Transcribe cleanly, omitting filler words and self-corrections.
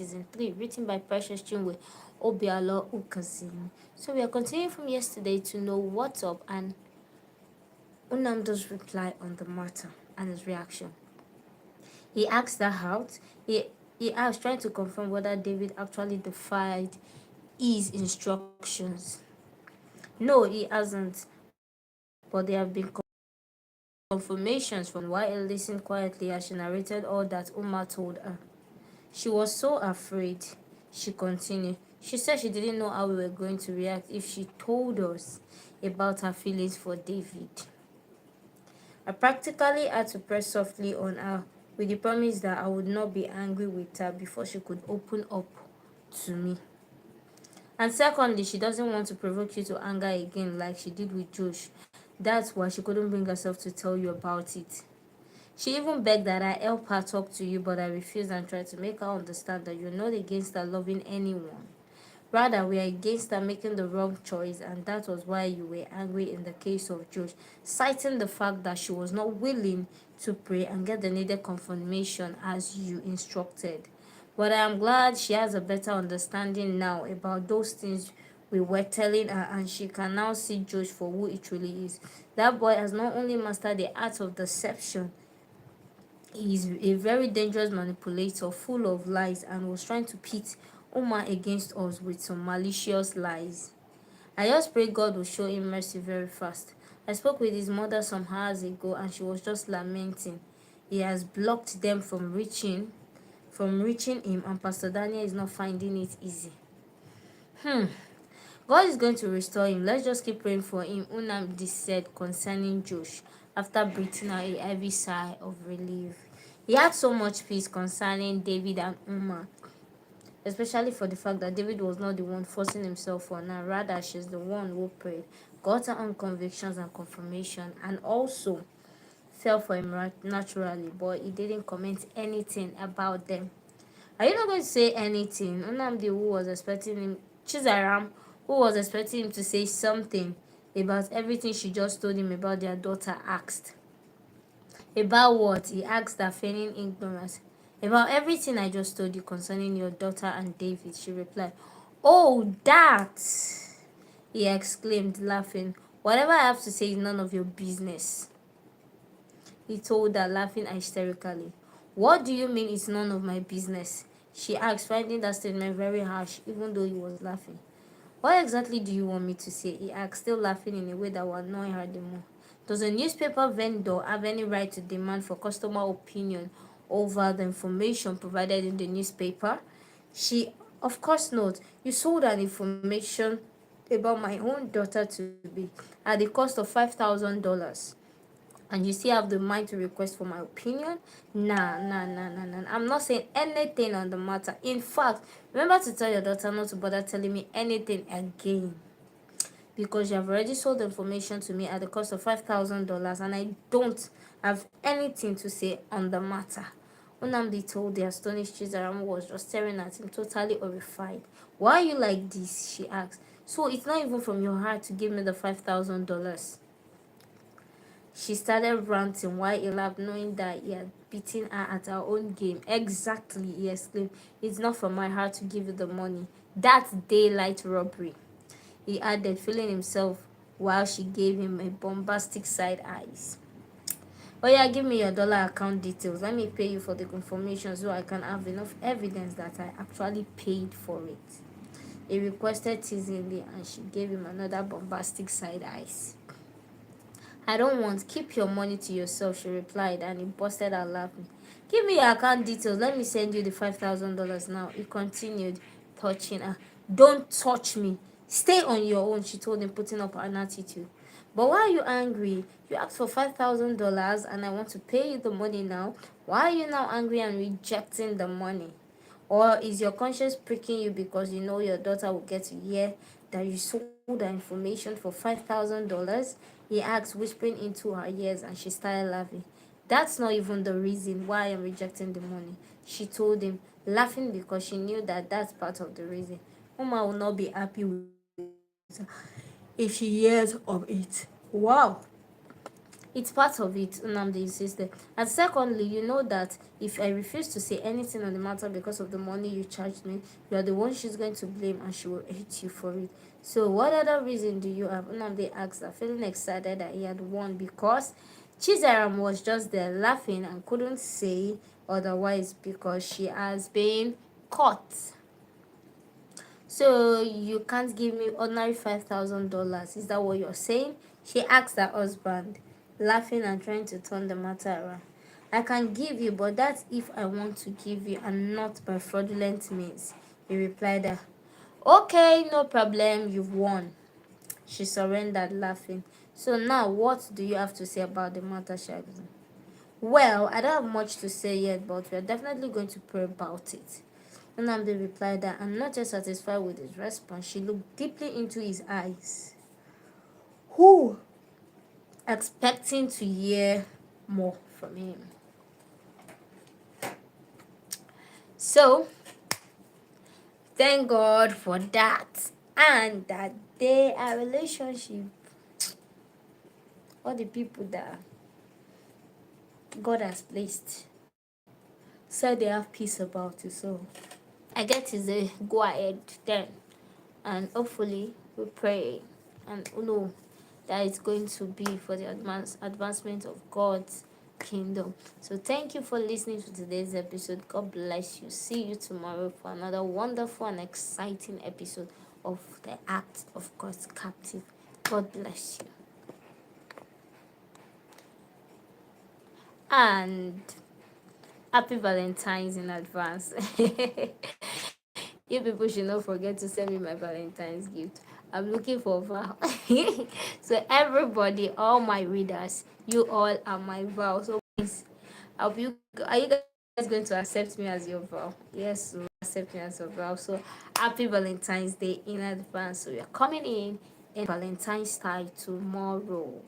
Season 3, written by Precious Chinwe Obialor-Ukazim. So we are continuing from yesterday to know what's up and Unamdo's reply on the matter and his reaction. He asked her out. He asked, trying to confirm whether David actually defied his instructions. No, he hasn't, but there have been confirmations from while he listened quietly as she narrated all that Uma told her. She was so afraid. She continued. She said she didn't know how we were going to react if she told us about her feelings for David. I practically had to press softly on her with the promise that I would not be angry with her before she could open up to me. And secondly, she doesn't want to provoke you to anger again like she did with Josh. That's why she couldn't bring herself to tell you about it. She even begged that I help her talk to you, but I refused and tried to make her understand that you're not against her loving anyone. Rather, we are against her making the wrong choice, and that was why you were angry in the case of Josh, citing the fact that she was not willing to pray and get the needed confirmation as you instructed. But I am glad she has a better understanding now about those things we were telling her, and she can now see Josh for who he truly is. That boy has not only mastered the art of deception, he is a very dangerous manipulator full of lies and was trying to pit Uma against us with some malicious lies. I just pray God will show him mercy very fast. I spoke with his mother some hours ago and she was just lamenting. He has blocked them from reaching him, and Pastor Daniel is not finding it easy. God is going to restore him. Let's just keep praying for him, Unamdi said concerning Josh, after breathing out a heavy sigh of relief. He had so much peace concerning David and Uma, especially for the fact that David was not the one forcing himself on her. Rather, she's the one who prayed, got her own convictions and confirmation, and also fell for him naturally, but he didn't comment anything about them. Are you not going to say anything? Unamdi, who was expecting him, Chizaram, who was expecting him to say something about everything she just told him about their daughter, asked. About what? He asked her, feigning ignorance. About everything I just told you concerning your daughter and David, she replied. Oh, that! He exclaimed, laughing. Whatever I have to say is none of your business. He told her, laughing hysterically. What do you mean it's none of my business? She asked, finding that statement very harsh, even though he was laughing. What exactly do you want me to say? He asked, still laughing in a way that would annoy her the more. Does a newspaper vendor have any right to demand for customer opinion over the information provided in the newspaper? She, of course not. You sold an information about my own daughter to me at the cost of $5,000. And you still have the mind to request for my opinion? Nah. I'm not saying anything on the matter. In fact, remember to tell your daughter not to bother telling me anything again, because you have already sold the information to me at the cost of $5,000 and I don't have anything to say on the matter. Unamdi told the astonished Chizaram, who was just staring at him, totally horrified. Why are you like this? She asked. So it's not even from your heart to give me the $5,000? She started ranting while he laughed, knowing that he had beaten her at her own game. Exactly, he exclaimed. It's not from my heart to give you the money. That's daylight robbery, he added, feeling himself while she gave him a bombastic side eyes. Oh yeah, give me your dollar account details. Let me pay you for the confirmation so I can have enough evidence that I actually paid for it. He requested teasingly, and she gave him another bombastic side eyes. I don't want. Keep your money to yourself, she replied, and he busted out laughing. Give me your account details. Let me send you the $5,000 now. He continued, touching her. Don't touch me. Stay on your own, she told him, putting up an attitude. But why are you angry? You asked for $5,000 and I want to pay you the money now. Why are you now angry and rejecting the money? Or is your conscience pricking you because you know your daughter will get to hear that you sold the information for $5,000? He asked, whispering into her ears, and she started laughing. That's not even the reason why I'm rejecting the money, she told him, laughing because she knew that that's part of the reason. Uma will not be happy with her if she hears of it. Wow. It's part of it, Nnamdi insisted. And secondly, you know that if I refuse to say anything on the matter because of the money you charged me, you are the one she's going to blame and she will hate you for it. So what other reason do you have? Nnamdi asked her, feeling excited that he had won because Chizaram was just there laughing and couldn't say otherwise because she has been caught. So you can't give me ordinary $5,000. Is that what you're saying? She asked her husband, laughing and trying to turn the matter around. I can give you, but that's if I want to give you and not by fraudulent means. He replied her, okay, no problem, you've won. She surrendered, laughing. So now what do you have to say about the matter, Shaggy? Well, I don't have much to say yet, but we're definitely going to pray about it. Nnamdi replied that, and not just satisfied with his response, she looked deeply into his eyes, who expecting to hear more from him. So, thank God for that, and that they are relationship. All the people that God has placed said they have peace about it. So, I get is a go ahead then, and hopefully we pray and know that it's going to be for the advancement of God's kingdom. So thank you for listening to today's episode. God bless you. See you tomorrow for another wonderful and exciting episode of the Act of God's Captive. God bless you. And happy Valentine's in advance. You people should not forget to send me my Valentine's gift. I'm looking for a vow. So everybody, all my readers, you all are my vow. So please, are you guys going to accept me as your vow? Yes, so accept me as your vow. So happy Valentine's Day in advance. So we are coming in Valentine's style tomorrow.